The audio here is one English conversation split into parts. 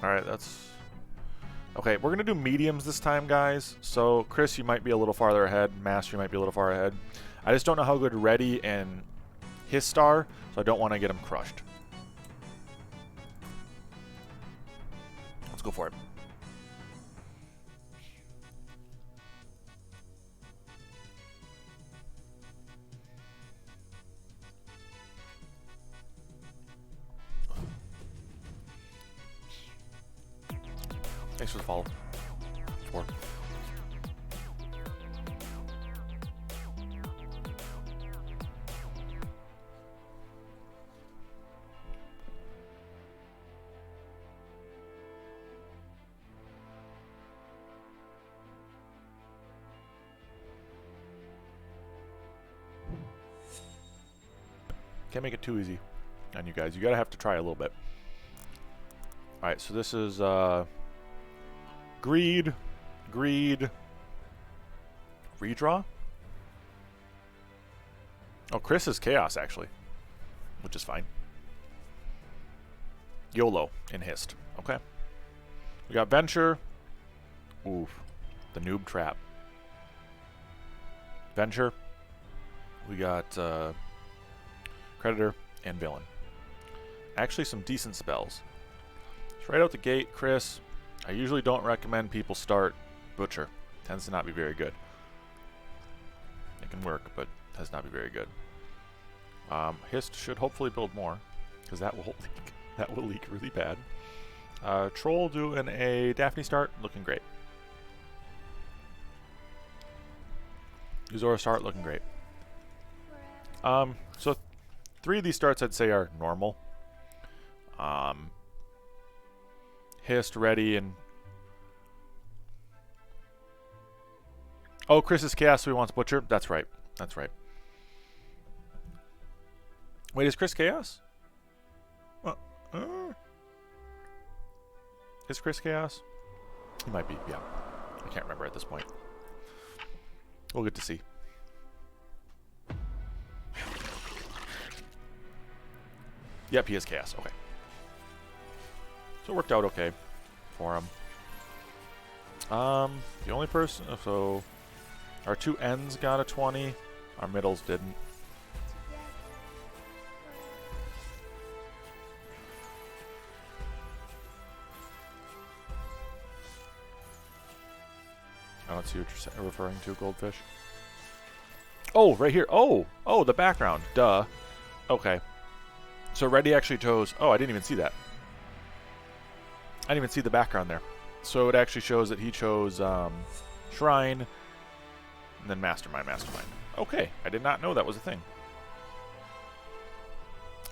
Alright, that's... Okay, we're going to do mediums this time, guys. So, Chris, you might be a little farther ahead. Master, you might be a little far ahead. I just don't know how good Ready and his star, so I don't want to get him crushed. Let's go for it. Thanks for the follow. 4. Can't make it too easy on you guys. You gotta have to try a little bit. Alright, so this is Greed, Redraw? Oh, Chris is Chaos, actually. Which is fine. YOLO in Hist. Okay. We got Venture. Oof. The Noob Trap. Venture. We got Creditor and Villain. Actually, some decent spells. So right out the gate, Chris... I usually don't recommend people start Butcher. Tends to not be very good. It can work, but tends not be very good. Hist should hopefully build more, because that will leak. That will leak really bad. Troll doing a Daphne start, looking great. Uzora start, looking great. So 3 of these starts I'd say are normal. Hist, Ready, and... Oh, Chris is Chaos, so he wants Butcher? That's right. That's right. Wait, is Chris Chaos? Is Chris Chaos? He might be, yeah. I can't remember at this point. We'll get to see. Yep, he is Chaos. Okay. So it worked out okay for him. The only person... So, our 2 ends got a 20. Our middles didn't. I don't see what you're referring to, Goldfish. Oh, right here. Oh, the background. Duh. Okay. So Ready actually chose... Oh, I didn't even see that. I didn't even see the background there. So it actually shows that he chose Shrine, and then Mastermind. Okay, I did not know that was a thing.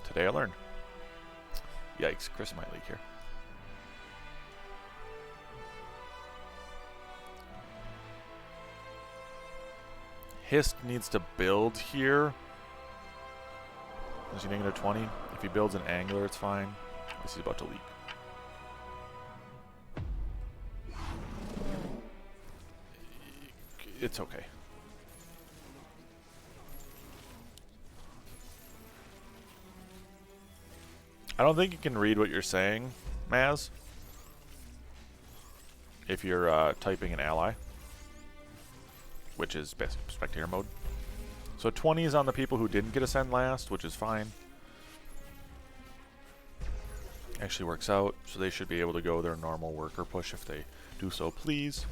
Today I learned. Yikes, Chris might leak here. Hist needs to build here. Is he negative 20? If he builds an Angler, it's fine. This is about to leak. It's okay. I don't think you can read what you're saying, Maz. If you're typing an ally, which is best spectator mode. So 20 is on the people who didn't get Ascend last, which is fine. Actually works out, so they should be able to go their normal worker push if they do so, please.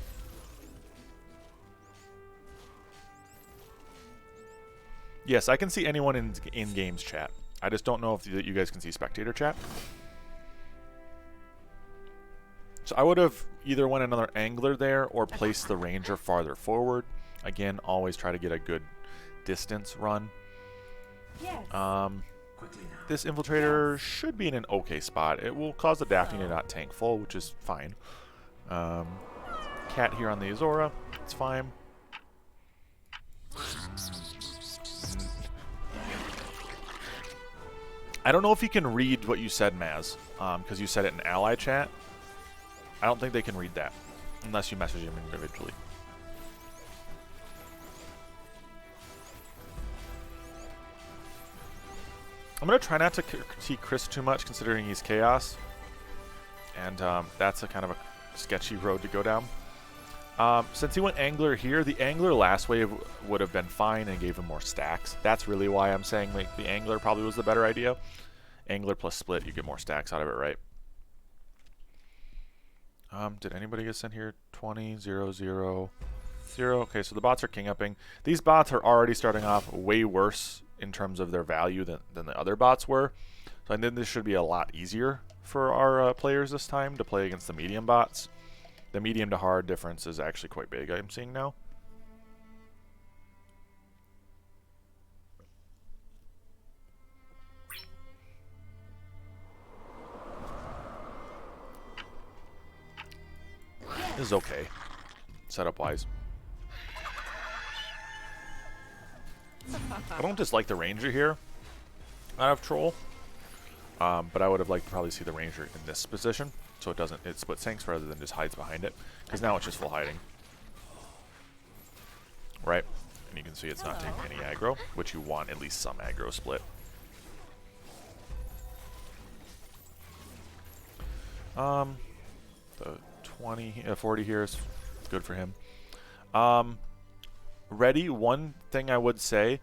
Yes, I can see anyone in games chat. I just don't know if you guys can see spectator chat. So I would have either went another Angler there or placed the Ranger farther forward. Again, always try to get a good distance run. Yes. This Infiltrator should be in an okay spot. It will cause the Daphne to not tank full, which is fine. Cat here on the Azora, it's fine. I don't know if he can read what you said, Maz, because you said it in ally chat. I don't think they can read that, unless you message him individually. I'm going to try not to critique Chris too much, considering he's Chaos. And that's a kind of a sketchy road to go down. Since he went Angler here, the Angler last wave would have been fine and gave him more stacks. That's really why I'm saying like the Angler probably was the better idea. Angler plus Split, you get more stacks out of it, right? Did anybody get sent here? 20, 0, 0, 0. Okay, so the bots are king-upping. These bots are already starting off way worse in terms of their value than the other bots were. So I think this should be a lot easier for our players this time to play against the medium bots. The medium to hard difference is actually quite big, I'm seeing now. This is okay, setup-wise. I don't dislike the Ranger here out of Troll, but I would have liked to probably see the Ranger in this position, so it splits tanks rather than just hides behind it, because now it's just full hiding. Right? And you can see it's not taking any aggro, which you want at least some aggro split. The 40 here is good for him. Ready, one thing I would say,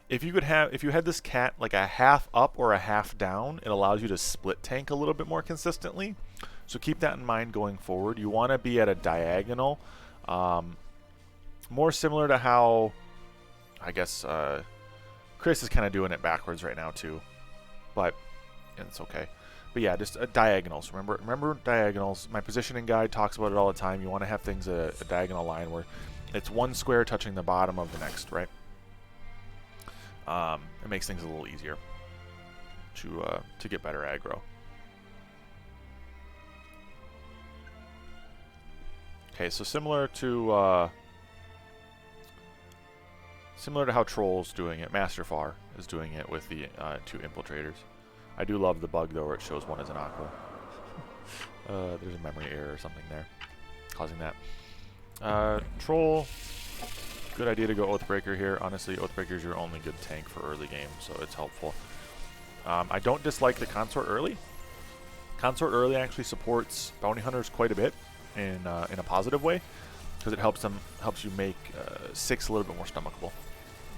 if you had this cat like a half up or a half down, it allows you to split tank a little bit more consistently. So keep that in mind going forward. You want to be at a diagonal, more similar to how, I guess, Chris is kind of doing it backwards right now too, but it's okay. But yeah, just diagonals. Remember diagonals. My positioning guide talks about it all the time. You want to have things a diagonal line where it's one square touching the bottom of the next, right? It makes things a little easier to get better aggro. Okay, so similar to how Troll's doing it, Masterfar is doing it with the 2 infiltrators. I do love the bug though where it shows one as an aqua. There's a memory error or something there causing that. Troll, good idea to go Oathbreaker here. Honestly, Oathbreaker is your only good tank for early game, so it's helpful. I don't dislike the Consort early. Consort early actually supports bounty hunters quite a bit in a positive way, because it helps you make 6 a little bit more stomachable,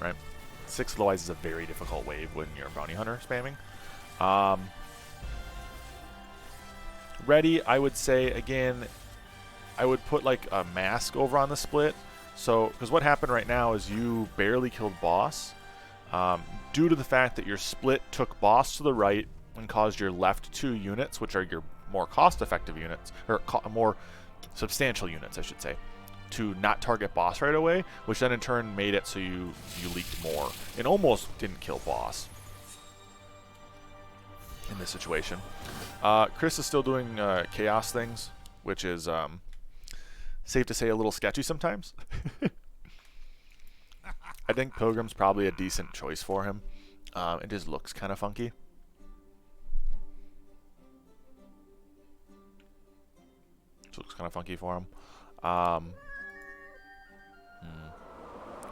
right? 6 otherwise is a very difficult wave when you're a bounty hunter spamming. Ready, I would say again, I would put like a mask over on the split. So, because what happened right now is you barely killed boss, due to the fact that your split took boss to the right and caused your left 2 units, which are your more cost-effective units, or more substantial units, I should say, to not target boss right away, which then in turn made it so you leaked more and almost didn't kill boss in this situation. Chris is still doing chaos things, which is safe to say a little sketchy sometimes. I think Pilgrim's probably a decent choice for him. It just looks kind of funky. It looks kind of funky for him. What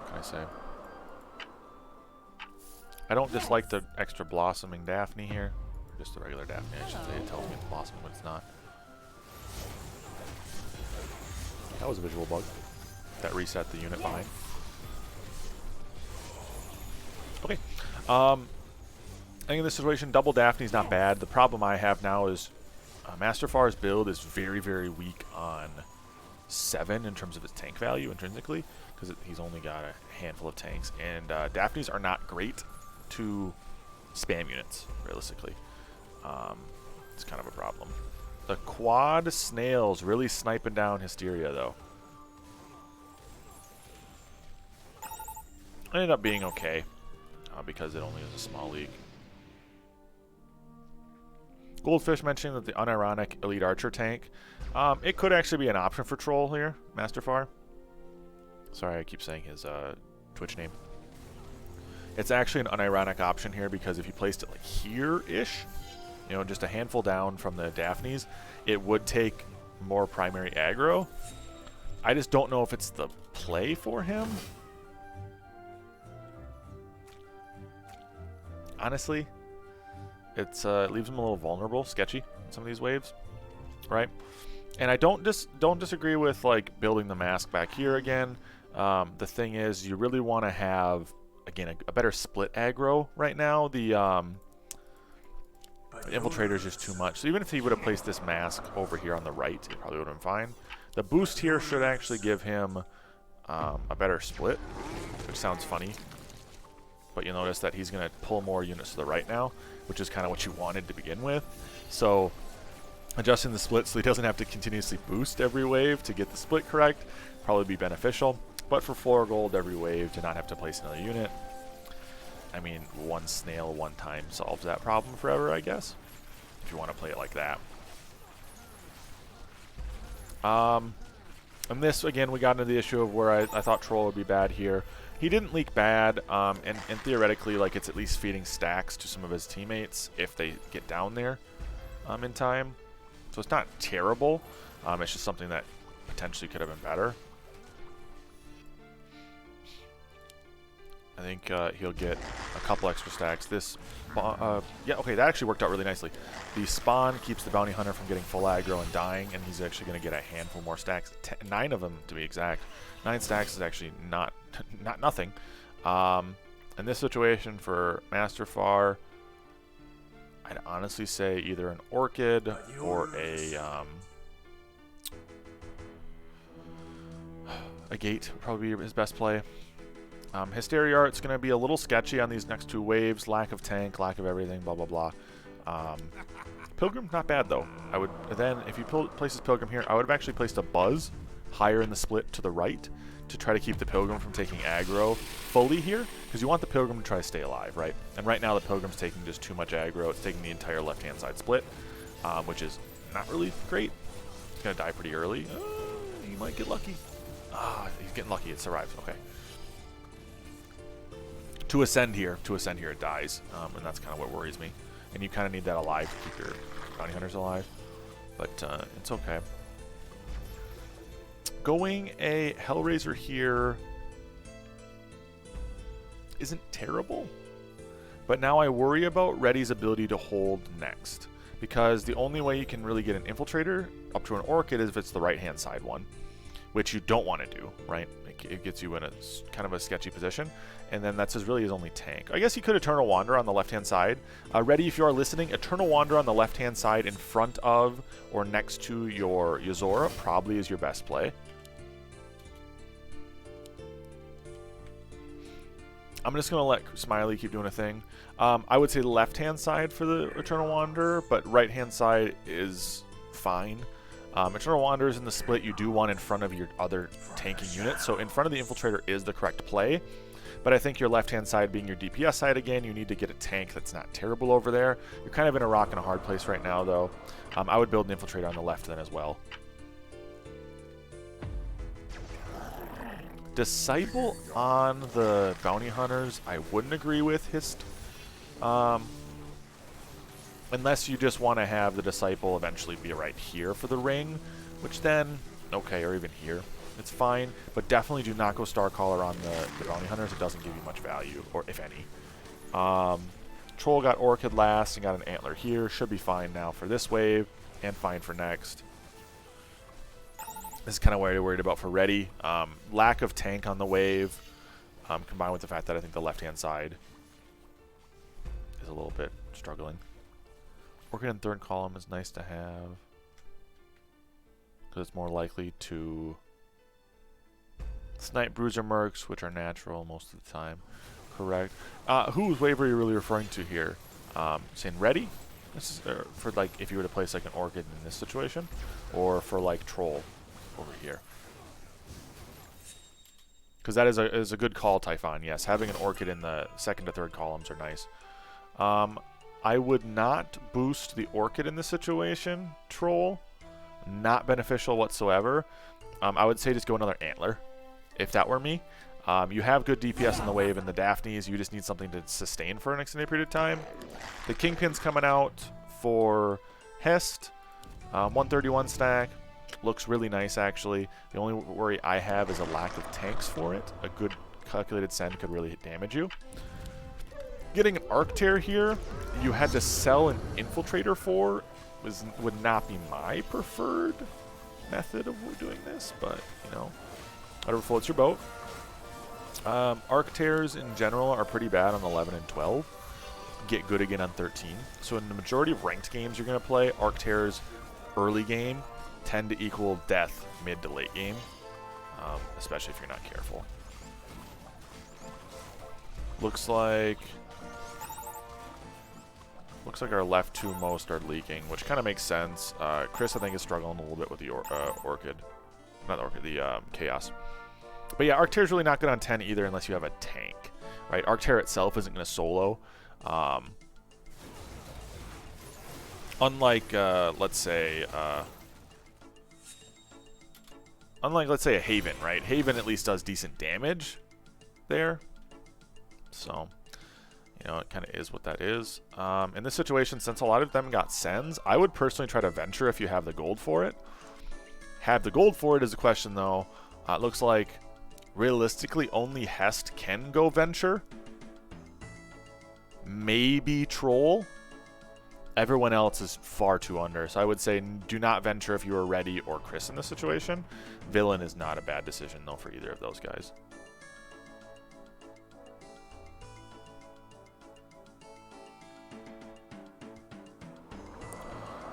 can I say? I don't dislike the extra blossoming Daphne here. Just the regular Daphne, I should say. It tells me it's blossoming, but it's not. That was a visual bug. That reset the unit behind. Okay. I think in this situation, double Daphne's not bad. The problem I have now is Masterfar's build is very, very weak on 7 in terms of its tank value intrinsically, because he's only got a handful of tanks. And Daphnes are not great to spam units, realistically. It's kind of a problem. The quad snails really sniping down Hysteria, though. It ended up being okay, because it only is a small league. Goldfish mentioning that the unironic Elite Archer tank, it could actually be an option for Troll here, Masterfar. Sorry, I keep saying his Twitch name. It's actually an unironic option here, because if you placed it like here-ish, you know, just a handful down from the Daphnes, it would take more primary aggro. I just don't know if it's the play for him. Honestly, it leaves him a little vulnerable, sketchy in some of these waves. right? And I don't disagree with like building the mask back here again. The thing is, you really want to have, again, a better split aggro right now. The infiltrator is just too much. So even if he would have placed this mask over here on the right, it probably would have been fine. The boost here should actually give him a better split, which sounds funny. But you'll notice that he's going to pull more units to the right now, which is kind of what you wanted to begin with. So adjusting the split so he doesn't have to continuously boost every wave to get the split correct probably be beneficial. But for 4 gold every wave to not have to place another unit, I mean, one snail one time solves that problem forever, I guess, if you want to play it like that. And this, again, we got into the issue of where I thought Troll would be bad here. He didn't leak bad, and theoretically, like, it's at least feeding stacks to some of his teammates if they get down there in time. So it's not terrible. It's just something that potentially could have been better. I think he'll get a couple extra stacks. This, yeah, okay, that actually worked out really nicely. The spawn keeps the bounty hunter from getting full aggro and dying, and he's actually going to get a handful more stacks. 9 of them, to be exact. 9 stacks is actually not nothing. In this situation for Master Far, I'd honestly say either an Orchid or a Gate would probably be his best play. Hysteria Art's going to be a little sketchy on these next 2 waves. Lack of tank, lack of everything, blah, blah, blah. Pilgrim, not bad, though. I would then, if you place his Pilgrim here, I would have actually placed a Buzz higher in the split to the right to try to keep the Pilgrim from taking aggro fully here, because you want the Pilgrim to try to stay alive, right? And right now the Pilgrim's taking just too much aggro. It's taking the entire left-hand side split, which is not really great. It's going to die pretty early. He might get lucky. He's getting lucky. It survives. Okay. To ascend here, it dies, and that's kind of what worries me. And you kind of need that alive to keep your bounty hunters alive, but it's okay. Going a Hellraiser here isn't terrible, but now I worry about Reddy's ability to hold next, because the only way you can really get an Infiltrator up to an Orchid is if it's the right-hand side one, which you don't want to do, right? It gets you in a kind of a sketchy position, and then that's really his only tank. I guess he could Eternal Wander on the left-hand side. Reddy, if you are listening, Eternal Wander on the left-hand side in front of or next to your Yozora probably is your best play. I'm just going to let Smiley keep doing a thing. I would say left-hand side for the Eternal Wanderer, but right-hand side is fine. Eternal Wanderers in the split you do want in front of your other tanking units, so in front of the Infiltrator is the correct play. But I think your left-hand side being your DPS side again, you need to get a tank that's not terrible over there. You're kind of in a rock and a hard place right now, though. I would build an Infiltrator on the left then as well. Disciple on the Bounty Hunters, I wouldn't agree with Hist. Unless you just want to have the Disciple eventually be right here for the ring, which then, okay, or even here. It's fine, but definitely do not go Starcaller on the Bounty Hunters. It doesn't give you much value, or if any. Troll got Orchid last and got an Antler here. Should be fine now for this wave, and fine for next. This is kind of what I'm worried about for Reddy. Lack of tank on the wave, combined with the fact that I think the left-hand side is a little bit struggling. Orchid in 3rd column is nice to have, because it's more likely to snipe Bruiser Mercs, which are natural most of the time. Correct. Whose wave are you really referring to here? Saying Reddy? This is for like if you were to place like an Orchid in this situation, or for like Troll over here. Because that is a good call, Typhon. Yes, having an Orchid in the 2nd to 3rd columns are nice. I would not boost the Orchid in this situation, Troll. Not beneficial whatsoever. I would say just go another Antler, if that were me. You have good DPS on the wave and the Daphnes. You just need something to sustain for an extended period of time. The Kingpin's coming out for Hest. 131 stack. Looks really nice, actually. The only worry I have is a lack of tanks for it. A good calculated send could really damage you. Getting an Arc Tear here, you had to sell an Infiltrator for would not be my preferred method of doing this, but, you know, whatever floats your boat. Arc tears in general are pretty bad on 11 and 12. Get good again on 13. So in the majority of ranked games you're going to play, arc tears early game tend to equal death mid to late game, especially if you're not careful. Looks like our left two most are leaking, which kind of makes sense. Chris, I think, is struggling a little bit with the Orchid. Not the Orchid, the Chaos. But yeah, Arctear is really not good on 10 either unless you have a tank, right? Arctear itself isn't going to solo. Unlike, let's say a Haven, right? Haven at least does decent damage there. So, you know, it kind of is what that is. In this situation, since a lot of them got Sens, I would personally try to venture if you have the gold for it. Have the gold for it is a question, though. It looks like, realistically, only Hest can go venture. Maybe Troll. Everyone else is far too under. So I would say do not venture if you are ready or Chris in this situation. Villain is not a bad decision, though, for either of those guys.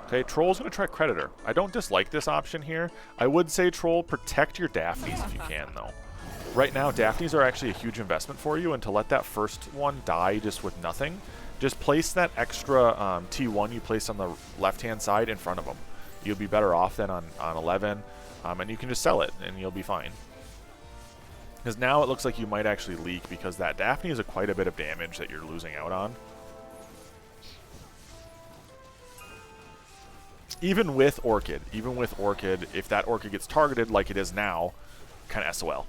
Okay, Troll's going to try Creditor. I don't dislike this option here. I would say, Troll, protect your Daphnes if you can, though. Right now, Daphnes are actually a huge investment for you, and to let that first one die just with nothing, just place that extra T1 you placed on the left-hand side in front of them. You'll be better off than on 11, and you can just sell it, and you'll be fine. Because now it looks like you might actually leak, because that Daphne is quite a bit of damage that you're losing out on. Even with Orchid, if that Orchid gets targeted like it is now, kind of SOL.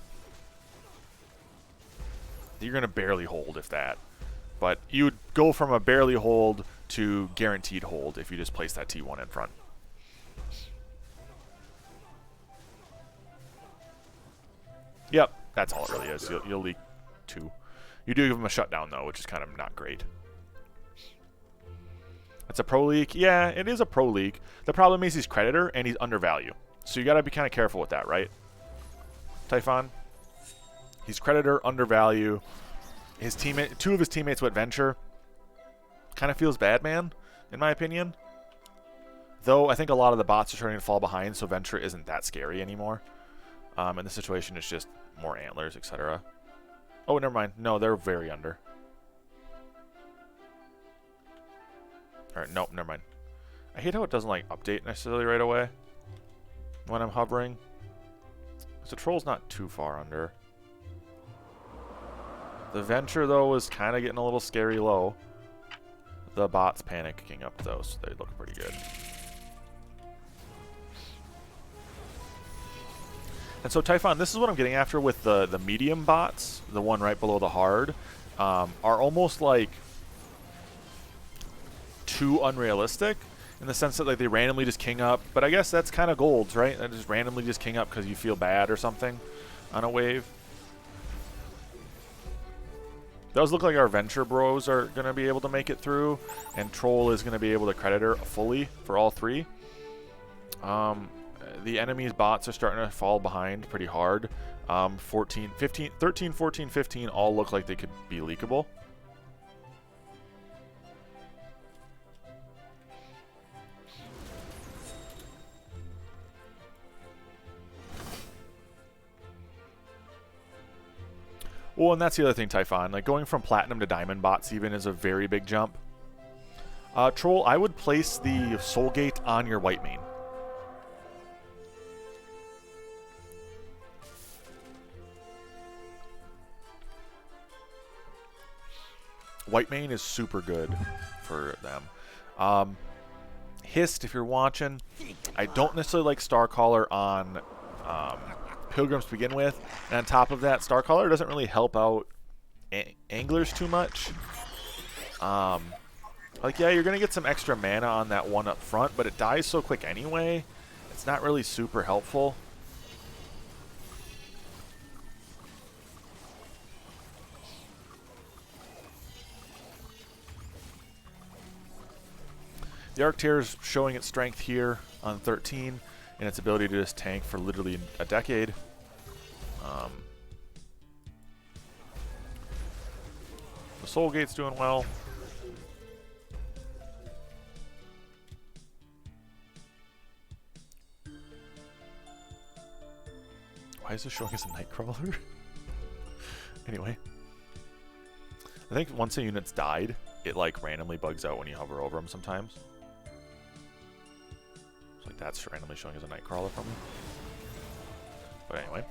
You're going to barely hold, if that. But you would go from a barely hold to guaranteed hold if you just place that T1 in front. Yep, that's all it really is. You'll leak 2. You do give them a shutdown, though, which is kind of not great. It's a pro leak. Yeah, it is a pro leak. The problem is he's Creditor and he's undervalue. So you got to be kind of careful with that, right? Typhon? He's Creditor, undervalue. His teammate, 2 of his teammates went Venture. Kind of feels bad, man, in my opinion. Though I think a lot of the bots are starting to fall behind, so Venture isn't that scary anymore. And the situation is just more antlers, etc. Oh, never mind. No, they're very under. Alright, nope, never mind. I hate how it doesn't like update necessarily right away when I'm hovering. So Troll's not too far under. The Venture, though, is kind of getting a little scary low. The bot's panicking up, though, so they look pretty good. And so, Typhon, this is what I'm getting after with the medium bots, the one right below the hard, are almost like too unrealistic in the sense that like they randomly just king up. But I guess that's kind of golds, right? They just randomly just king up because you feel bad or something on a wave. Does look like our Venture bros are going to be able to make it through, and Troll is going to be able to Creditor fully for all 3. The enemy's bots are starting to fall behind pretty hard. 13, 14, 15 all look like they could be leakable. Well, and that's the other thing, Typhon. Like, going from Platinum to Diamond bots even is a very big jump. Troll, I would place the Soul Gate on your white main. White main is super good for them. Hist, if you're watching, I don't necessarily like Starcaller on Pilgrims to begin with, and on top of that, Starcaller doesn't really help out anglers too much. Like, yeah, you're going to get some extra mana on that one up front, but it dies so quick anyway, it's not really super helpful. The Arcteer is showing its strength here on 13 and its ability to just tank for literally a decade. The Soul Gate's doing well. Why is this showing us a Nightcrawler? Anyway. I think once a unit's died, it like randomly bugs out when you hover over them sometimes. It's like that's randomly showing us a Nightcrawler from me. But anyway.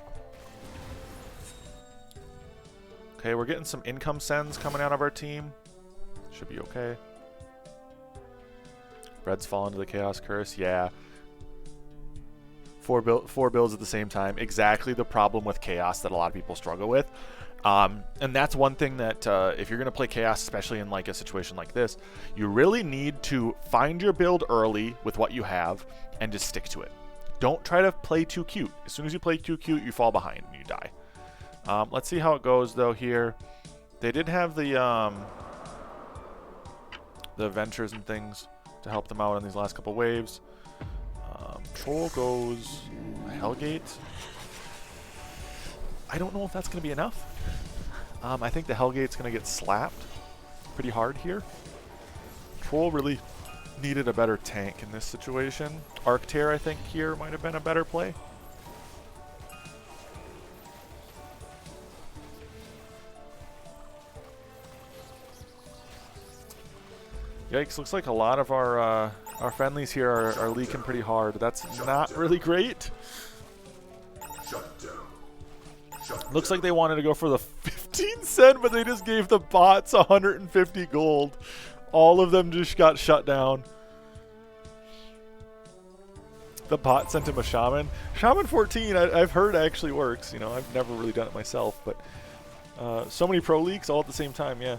Okay, we're getting some income sends coming out of our team. Should be okay. Red's fallen into the Chaos Curse. Yeah. Four builds at the same time. Exactly the problem with Chaos that a lot of people struggle with. And that's one thing that if you're going to play Chaos, especially in like a situation like this, you really need to find your build early with what you have and just stick to it. Don't try to play too cute. As soon as you play too cute, you fall behind and you die. Let's see how it goes though here. They did have the adventures and things to help them out in these last couple waves. Troll goes Hellgate. I don't know if that's going to be enough. I think the Hellgate's going to get slapped pretty hard here. Troll really needed a better tank in this situation. Arcteer, I think, here might have been a better play. Yikes, looks like a lot of our friendlies here are leaking pretty hard. That's not really great. Looks like they wanted to go for the 15 cent, but they just gave the bots 150 gold. All of them just got shut down. The bot sent him a Shaman. Shaman 14, I've heard actually works. You know, I've never really done it myself, but so many pro leagues all at the same time, yeah.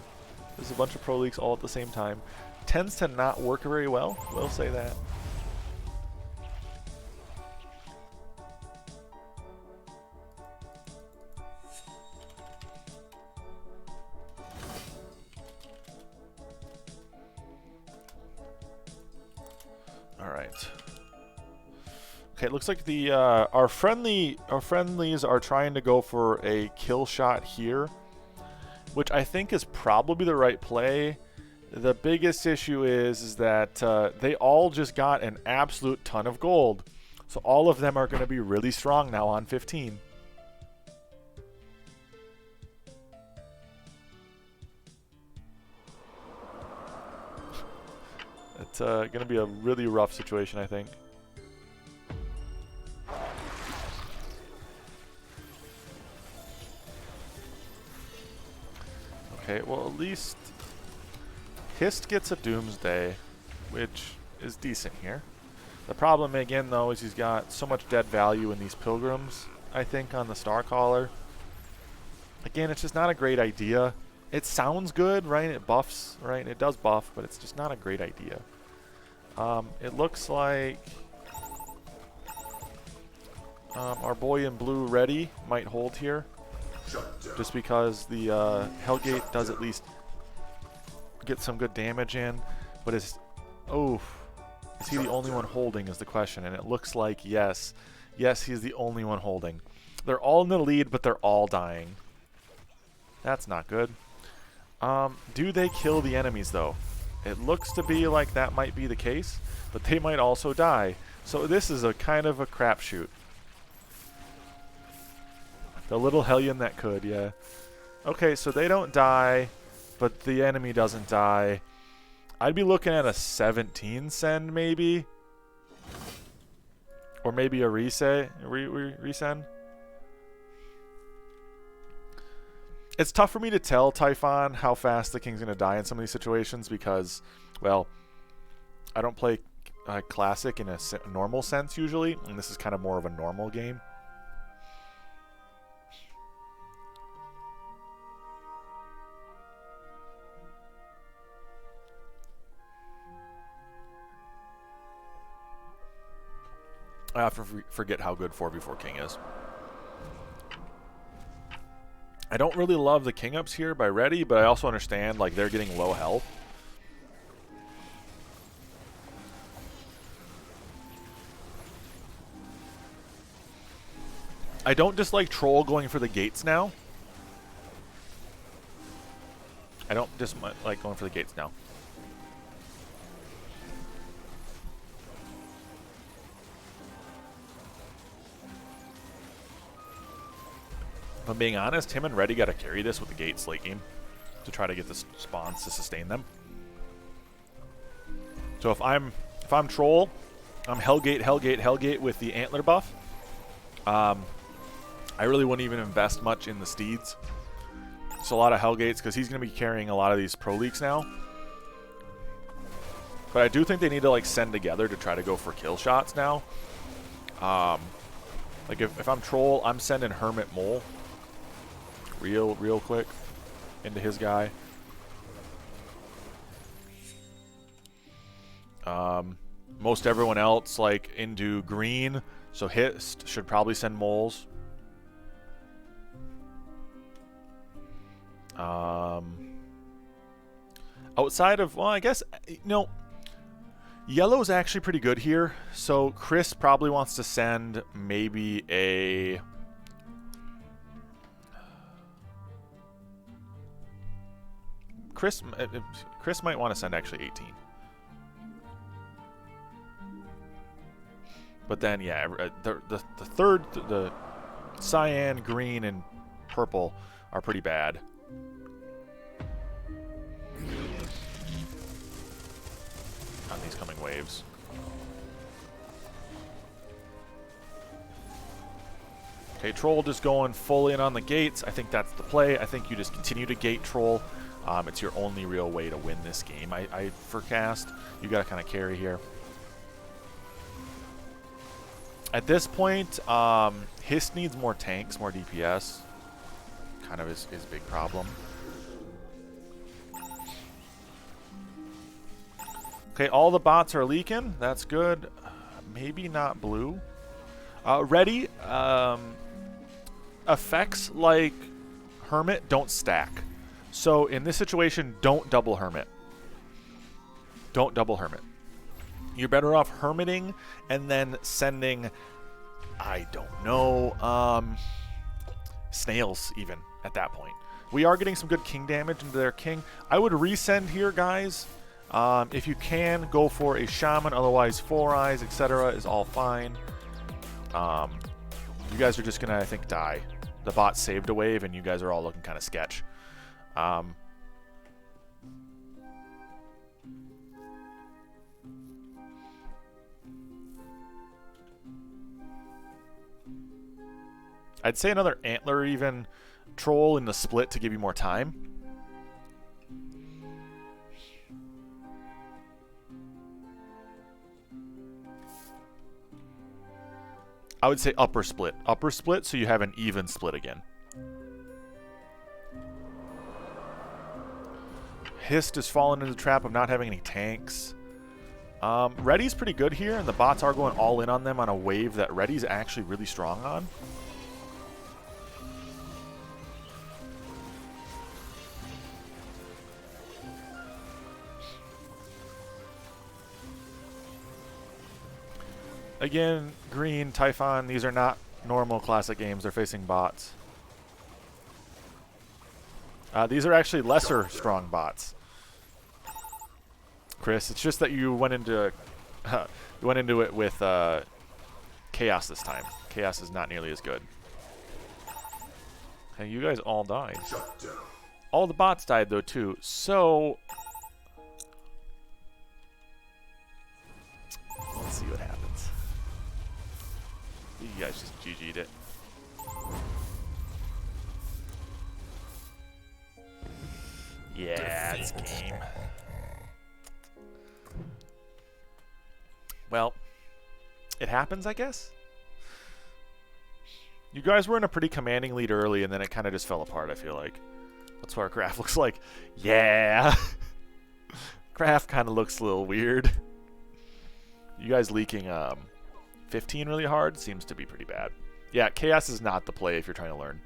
There's a bunch of pro leagues all at the same time. Tends to not work very well, we'll say that. Okay, it looks like the our friendlies are trying to go for a kill shot here, which I think is probably the right play. The biggest issue is that they all just got an absolute ton of gold, so all of them are going to be really strong now on 15. It's going to be a really rough situation, I think. Okay, well at least Hist gets a Doomsday, which is decent here. The problem again though is he's got so much dead value in these Pilgrims, I think, on the Starcaller. Again, it's just not a great idea. It sounds good, right? It buffs, right? It does buff, but it's just not a great idea. It looks like our boy in blue ready might hold here. Just because the Hellgate does at least get some good damage in. But is he the only one holding is the question. And it looks like yes. Yes, he's the only one holding. They're all in the lead, but they're all dying. That's not good. Do they kill the enemies, though? It looks to be like that might be the case, but they might also die. So this is a kind of a crapshoot. The little hellion that could, yeah. Okay, so they don't die, but the enemy doesn't die. I'd be looking at a 17 send, maybe. Or maybe a resend. It's tough for me to tell, Typhon, how fast the king's going to die in some of these situations because, well, I don't play Classic in a normal sense usually, and this is kind of more of a normal game. I often forget how good 4v4 King is. I don't really love the King ups here by Ready, but I also understand like they're getting low health. I don't dislike Troll going for the gates now. I don't like going for the gates now. If I'm being honest, him and Reddy got to carry this with the gates late game to try to get the spawns to sustain them. So if I'm Troll, I'm Hellgate, Hellgate, Hellgate with the antler buff. I really wouldn't even invest much in the steeds. So a lot of Hellgates because he's going to be carrying a lot of these pro leaks now. But I do think they need to like send together to try to go for kill shots now. Like if I'm Troll, I'm sending Hermit Mole real quick into his guy. Most everyone else like into green, so Hist should probably send moles. Outside of, well, I guess, you know, yellow's actually pretty good here. So Chris probably wants to send maybe a... Chris might want to send actually 18. But then, yeah, the cyan, green, and purple are pretty bad. On these coming waves. Okay, Troll just going full in on the gates. I think that's the play. I think you just continue to gate Troll. It's your only real way to win this game. I forecast. You got to kind of carry here. At this point, Hist needs more tanks, more DPS. Kind of his big problem. Okay, all the bots are leaking. That's good. Maybe not blue. Ready. Effects like Hermit don't stack. So in this situation, don't double Hermit. Don't double Hermit. You're better off hermiting and then sending, I don't know, snails even at that point. We are getting some good king damage into their king. I would resend here, guys. If you can, go for a shaman. Otherwise, 4 eyes, etc. is all fine. You guys are just going to, I think, die. The bot saved a wave, and you guys are all looking kind of sketch. I'd say another antler even Troll in the split to give you more time. I would say upper split so you have an even split again. Hist is falling into the trap of not having any tanks. Reddy's pretty good here, and the bots are going all in on them on a wave that Reddy's actually really strong on. Again, green, Typhon, these are not normal classic games. They're facing bots. These are actually lesser strong bots. Chris, it's just that you went into it with Chaos this time. Chaos is not nearly as good. And you guys all died. All the bots died though too. So let's see what happens. You guys just GG'd it. Yeah, it's game. Well, it happens, I guess. You guys were in a pretty commanding lead early, and then it kind of just fell apart, I feel like. That's what our graph looks like. Yeah! Graph kind of looks a little weird. You guys leaking 15 really hard seems to be pretty bad. Yeah, Chaos is not the play if you're trying to learn.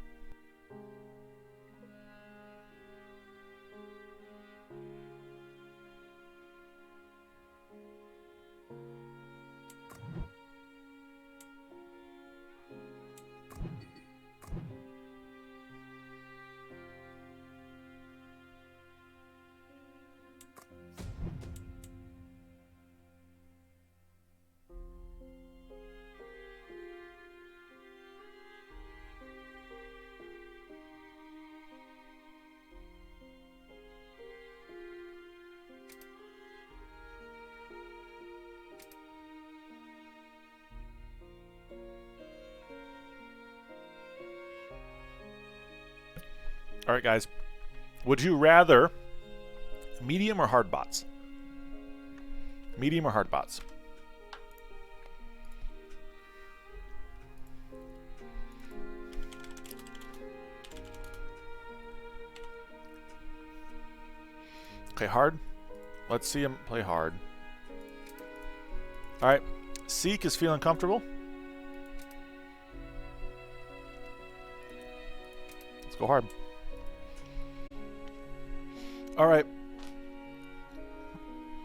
right, guys. Would you rather medium or hard bots? Medium or hard bots? Okay, hard. Let's see him play hard. All right. Seek is feeling comfortable. Let's go hard. All right.